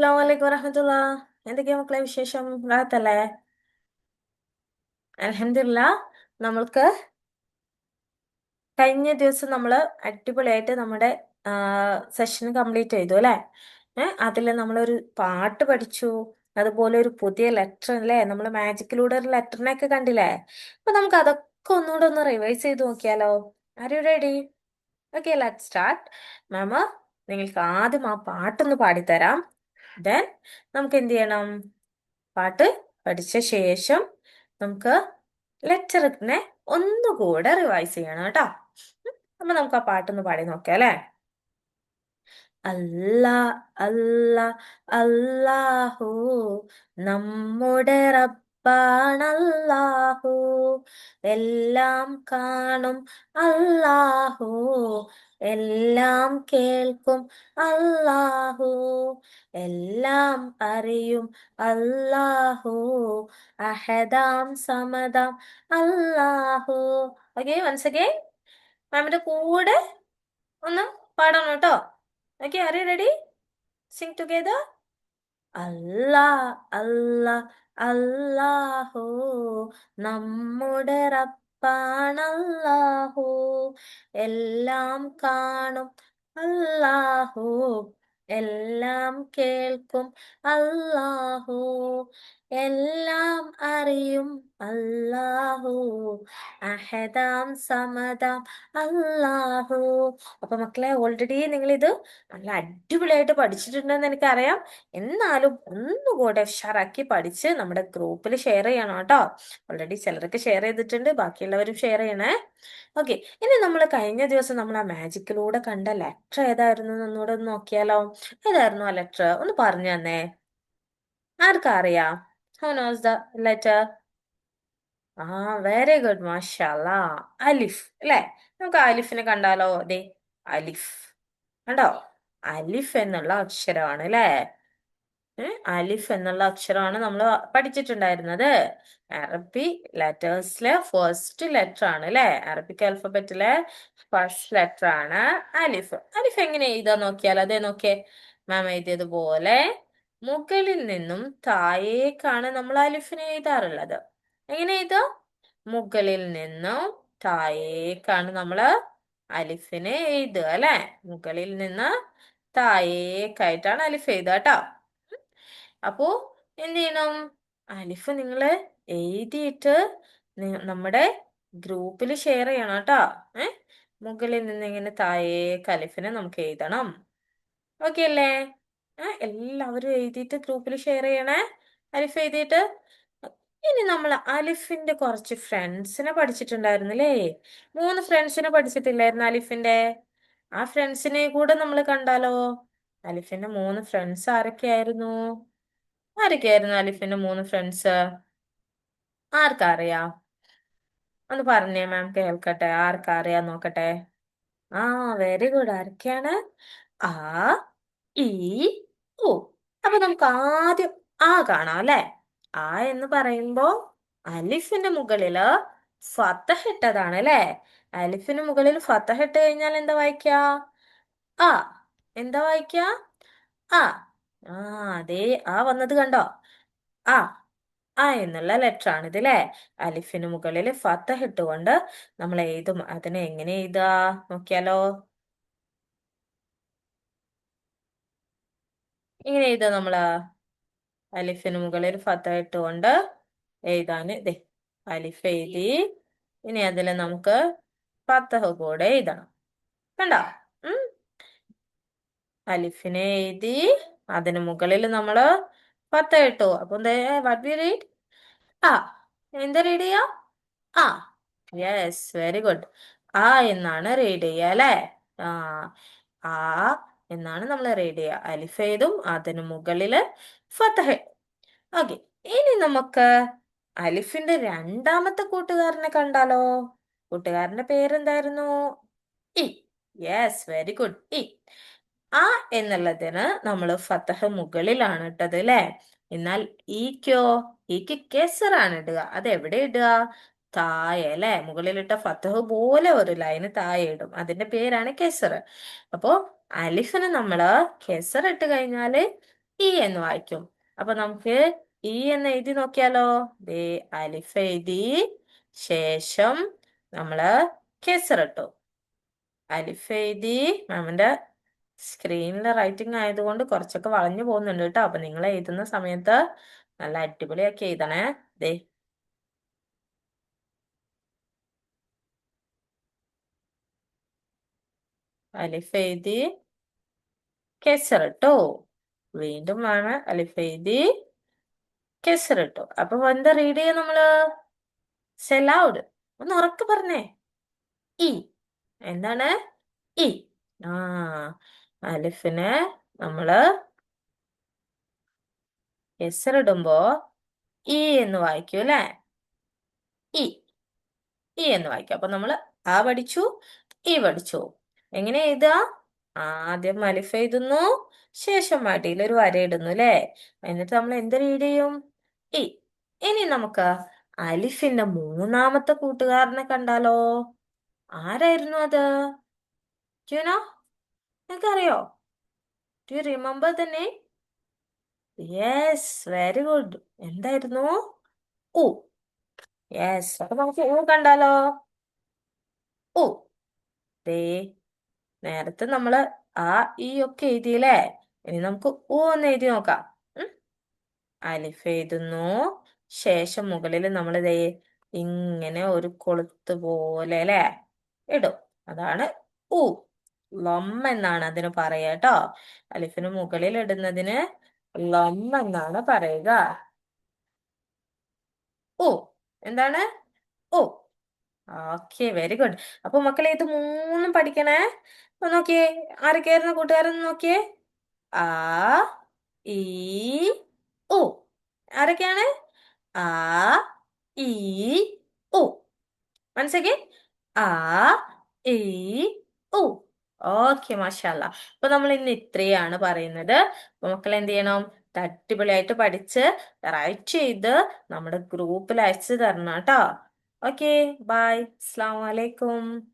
അസ്സലാമലൈക്കും വറഹമത്തുള്ള. എന്തൊക്കെയാ മക്കളെ വിശേഷം? റാഹത്തല്ലേ? അൽഹംദുലില്ലാ. നമ്മൾക്ക് കഴിഞ്ഞ ദിവസം നമ്മൾ അടിപൊളിയായിട്ട് നമ്മുടെ സെഷൻ കംപ്ലീറ്റ് ചെയ്തു അല്ലേ? അതിൽ നമ്മളൊരു പാട്ട് പഠിച്ചു. അതുപോലെ ഒരു പുതിയ ലെറ്റർ അല്ലേ, നമ്മൾ മാജിക്കിലൂടെ ഒരു ലെറ്ററിനെയൊക്കെ കണ്ടില്ലേ? അപ്പൊ നമുക്ക് അതൊക്കെ ഒന്നുകൂടെ ഒന്ന് റിവൈസ് ചെയ്ത് നോക്കിയാലോ? R you ready? Okay, let start. Mama നിങ്ങൾക്ക് ആദ്യം ആ പാട്ടൊന്ന് പാടിത്തരാം. ദെൻ നമുക്ക് എന്ത് ചെയ്യണം? പാട്ട് പഠിച്ച ശേഷം നമുക്ക് ലെക്ചറിനെ ഒന്നുകൂടെ റിവൈസ് ചെയ്യണം കേട്ടോ. അപ്പൊ നമുക്ക് ആ പാട്ടൊന്ന് പാടി നോക്കാം അല്ലേ? അല്ലാ അല്ലാ അല്ലാഹു നമ്മുടെ റബ്ബാണല്ലാഹു, എല്ലാം കാണും അല്ലാഹു, എല്ലാം കേൾക്കും അല്ലാഹു, എല്ലാം അറിയും അല്ലാഹു, അഹദാം സമദാം അല്ലാഹു. ഓക്കെ, വൺസ് അഗൈൻ മാമിന്റെ കൂടെ ഒന്ന് പാടണം കേട്ടോ. Okay, are you ready? Sing together. Allah Allah Allahu നമ്മുടെ റബ്ബാണല്ലാഹു, എല്ലാം കാണും അല്ലാഹു, എല്ലാം കേൾക്കും അല്ലാഹു, എല്ലാം അറിയും അല്ലാഹു, അഹദാം സമദാം അല്ലാഹു. അപ്പൊ മക്കളെ, ഓൾറെഡി നിങ്ങൾ ഇത് നല്ല അടിപൊളിയായിട്ട് പഠിച്ചിട്ടുണ്ടെന്ന് എനിക്കറിയാം. എന്നാലും ഒന്നുകൂടെ ഉഷാറാക്കി പഠിച്ച് നമ്മുടെ ഗ്രൂപ്പിൽ ഷെയർ ചെയ്യണം കേട്ടോ. ഓൾറെഡി ചിലർക്ക് ഷെയർ ചെയ്തിട്ടുണ്ട്, ബാക്കിയുള്ളവരും ഷെയർ ചെയ്യണേ. ഓക്കെ, ഇനി നമ്മൾ കഴിഞ്ഞ ദിവസം നമ്മൾ ആ മാജിക്കിലൂടെ കണ്ട ലെറ്റർ ഏതായിരുന്നു എന്നൊന്നുകൂടെ ഒന്ന് നോക്കിയാലോ? ഏതായിരുന്നു ആ ലെറ്റർ? ഒന്ന് പറഞ്ഞു തന്നേ. ആർക്കാ അറിയാം? Who knows the letter? ആ, വെരി ഗുഡ്, മാഷാല്ലാ. അലിഫ് അല്ലേ? നമുക്ക് അലിഫിനെ കണ്ടാലോ? അതെ, അലിഫ് കണ്ടോ? അലിഫ് എന്നുള്ള അക്ഷരമാണ് അല്ലേ? അലിഫ് എന്നുള്ള അക്ഷരമാണ് നമ്മൾ പഠിച്ചിട്ടുണ്ടായിരുന്നത്. അറബി ലെറ്റേഴ്സിലെ ഫസ്റ്റ് ലെറ്റർ ആണ് അല്ലെ? അറബിക് ആൽഫബറ്റിലെ ഫസ്റ്റ് ലെറ്റർ ആണ് അലിഫ്. അലിഫ് എങ്ങനെ എഴുതാ നോക്കിയാൽ? അതേ നോക്കിയേ, മാം എഴുതിയതുപോലെ മുകളിൽ നിന്നും താഴേക്കാണ് നമ്മൾ അലിഫിനെ എഴുതാറുള്ളത്. എങ്ങനെ എഴുതാ? മുകളിൽ നിന്നും താഴേക്കാണ് നമ്മള് അലിഫിനെ എഴുതുക അല്ലെ? മുകളിൽ നിന്ന് താഴേക്കായിട്ടാണ് അലിഫ് എഴുതുക കേട്ടോ. അപ്പോ എന്ത് ചെയ്യണം? അലിഫ് നിങ്ങള് എഴുതിയിട്ട് നമ്മുടെ ഗ്രൂപ്പിൽ ഷെയർ ചെയ്യണം കേട്ടോ. മുകളിൽ നിന്ന് ഇങ്ങനെ താഴേക്ക് അലിഫിനെ നമുക്ക് എഴുതണം. ഓക്കെ അല്ലേ? എല്ലാവരും എഴുതിയിട്ട് ഗ്രൂപ്പിൽ ഷെയർ ചെയ്യണേ, അലിഫ് എഴുതിയിട്ട്. ഇനി നമ്മൾ അലിഫിന്റെ കുറച്ച് ഫ്രണ്ട്സിനെ പഠിച്ചിട്ടുണ്ടായിരുന്നില്ലേ? 3 ഫ്രണ്ട്സിനെ പഠിച്ചിട്ടില്ലായിരുന്നു അലിഫിന്റെ? ആ ഫ്രണ്ട്സിനെ കൂടെ നമ്മൾ കണ്ടാലോ? അലിഫിന്റെ 3 ഫ്രണ്ട്സ് ആരൊക്കെയായിരുന്നു? ആരൊക്കെയായിരുന്നു അലിഫിന്റെ 3 ഫ്രണ്ട്സ്? ആർക്കറിയാം? ഒന്ന് പറഞ്ഞേ മാം കേൾക്കട്ടെ. ആർക്കറിയാം നോക്കട്ടെ. ആ, വെരി ഗുഡ്. ആരൊക്കെയാണ്? ആ, ഈ, ഉ. അപ്പൊ നമുക്ക് ആദ്യം ആ കാണാം അല്ലെ? ആ എന്ന് പറയുമ്പോ അലിഫിന്റെ മുകളില് ഫതഹ് ഇട്ടതാണ് അല്ലെ? അലിഫിന് മുകളിൽ ഫതഹ് ഇട്ട് കഴിഞ്ഞാൽ എന്താ വായിക്കാ? ആ. എന്താ വായിക്കാ? ആ. ആ, അതേ, ആ വന്നത് കണ്ടോ? ആ ആ എന്നുള്ള ലെറ്റർ ആണ് ഇത് അല്ലേ? അലിഫിന് മുകളിൽ ഫതഹ് ഇട്ടുകൊണ്ട് നമ്മൾ എഴുതും. അതിനെ എങ്ങനെ എഴുതാ നോക്കിയാലോ? ഇങ്ങനെ എഴുതാ നമ്മള്. അലിഫിന് മുകളിൽ ഫതഹ് ഇട്ടുകൊണ്ട് എഴുതാന് ദേ അലിഫ് എഴുതി. ഇനി അതിൽ നമുക്ക് ഫതഹ് കൂടെ എഴുതണം. കണ്ടോ? ഉം അലിഫിനെ എഴുതി അതിന് മുകളിൽ നമ്മള് ഫതഹ് ഇട്ടു. അപ്പൊ വാട്ട് വി റീഡ്? ആ. എന്താ റീഡ് ചെയ്യാ? ആ. Yes, very good. ആ എന്നാണ് റീഡ് ചെയ്യുക അല്ലേ? ആ, ആ എന്നാണ് നമ്മൾ റീഡ് ചെയ്യുക. അലിഫ് എഴുതും, അതിന് മുകളില് ഫതഹ്. ഓക്കെ, ഇനി നമുക്ക് അലിഫിന്റെ രണ്ടാമത്തെ കൂട്ടുകാരനെ കണ്ടാലോ? കൂട്ടുകാരന്റെ പേരെന്തായിരുന്നു? E. Yes, very good, E. ആ എന്നുള്ളതിന് നമ്മൾ ഫതഹ് മുകളിലാണ് ഇട്ടത് അല്ലേ? എന്നാൽ ഈക്കോ? ഈക്ക് കെസറാണ് ഇടുക. അത് എവിടെ ഇടുക? താഴെ അല്ലെ? മുകളിലിട്ട ഫതഹ് പോലെ ഒരു ലൈന് താഴെ ഇടും. അതിന്റെ പേരാണ് കെസർ. അപ്പോ അലിഫിന് നമ്മള് കെസർ ഇട്ട് കഴിഞ്ഞാല് ഇ എന്ന് വായിക്കും. അപ്പൊ നമുക്ക് ഇ എന്ന് എഴുതി നോക്കിയാലോ. ദേ അലിഫ് എഴുതി, ശേഷം നമ്മള് കെസറിട്ടു. അലിഫ് എഴുതി. മാമിന്റെ സ്ക്രീനിൽ റൈറ്റിംഗ് ആയതുകൊണ്ട് കുറച്ചൊക്കെ വളഞ്ഞു പോകുന്നുണ്ട് കേട്ടോ. അപ്പൊ നിങ്ങൾ എഴുതുന്ന സമയത്ത് നല്ല അടിപൊളിയാക്കി എഴുതണേ. ദേ അലിഫ് എഴുതി, കെസറിട്ടു. വീണ്ടും ആണ് അലിഫ് എഴുതി, കെസറിട്ടു. അപ്പൊ എന്താ റീഡ് ചെയ്യാ നമ്മള്? Say loud. ഒന്ന് ഉറക്കെ പറഞ്ഞേ. ഇ. എന്താണ്? ഇ. ആ അലിഫിന് നമ്മള് കെസറിടുമ്പോ ഇ എന്ന് വായിക്കും അല്ലെ. ഇ. ഇ എന്ന് വായിക്കും. അപ്പൊ നമ്മള് ആ പഠിച്ചു, ഈ പഠിച്ചു. എങ്ങനെ എഴുതുക? ആദ്യം അലിഫ് എഴുതുന്നു, ശേഷം അടിയിൽ ഒരു വര ഇടുന്നു അല്ലേ. എന്നിട്ട് നമ്മൾ എന്ത് റീഡ് ചെയ്യും? ഇ. ഇനി നമുക്ക് അലിഫിന്റെ മൂന്നാമത്തെ കൂട്ടുകാരനെ കണ്ടാലോ. ആരായിരുന്നു അത്? യുനോ, നിനക്കറിയോ? Do you remember the name? Yes, very good. എന്തായിരുന്നു? ഉ. യെസ്. അപ്പൊ നമുക്ക് ഊ കണ്ടാലോ. ഉ. ദേ നേരത്തെ നമ്മള് ആ ഈ ഒക്കെ എഴുതിയില്ലേ. ഇനി നമുക്ക് ഊ ഒന്ന് എഴുതി നോക്കാം. ഉം. അലിഫ് എഴുതുന്നു, ശേഷം മുകളിൽ നമ്മൾ ദേ ഇങ്ങനെ ഒരു കൊളുത്ത് പോലെ അല്ലേ ഇടും. അതാണ് ഉ. ലം എന്നാണ് അതിന് പറയുക കേട്ടോ. അലിഫിന് മുകളിൽ ഇടുന്നതിന് ലം എന്നാണ് പറയുക. ഉ. എന്താണ്? ഉ. Okay, very good. അപ്പൊ മക്കളെ ഇത് മൂന്നും പഠിക്കണേ. ഒന്ന് നോക്കിയേ, ആരൊക്കെയായിരുന്നു കൂട്ടുകാരെന്ന് നോക്കിയേ. ആ, ഈ, ഉ. ആരൊക്കെയാണ്? ആ, ഈ, ഉ. മനസ്സിലാക്കി? ആ, ഈ, ഉ. ഓക്കെ, മാഷാല്ല. അപ്പൊ നമ്മൾ ഇന്ന് ഇത്രയാണ് പറയുന്നത്. അപ്പൊ മക്കൾ എന്ത് ചെയ്യണം? അടിപൊളിയായിട്ട് പഠിച്ച് റൈറ്റ് ചെയ്ത് നമ്മുടെ ഗ്രൂപ്പിൽ അയച്ചു തരണം കേട്ടോ. Okay, bye. അസ്സലാമു അലൈക്കും.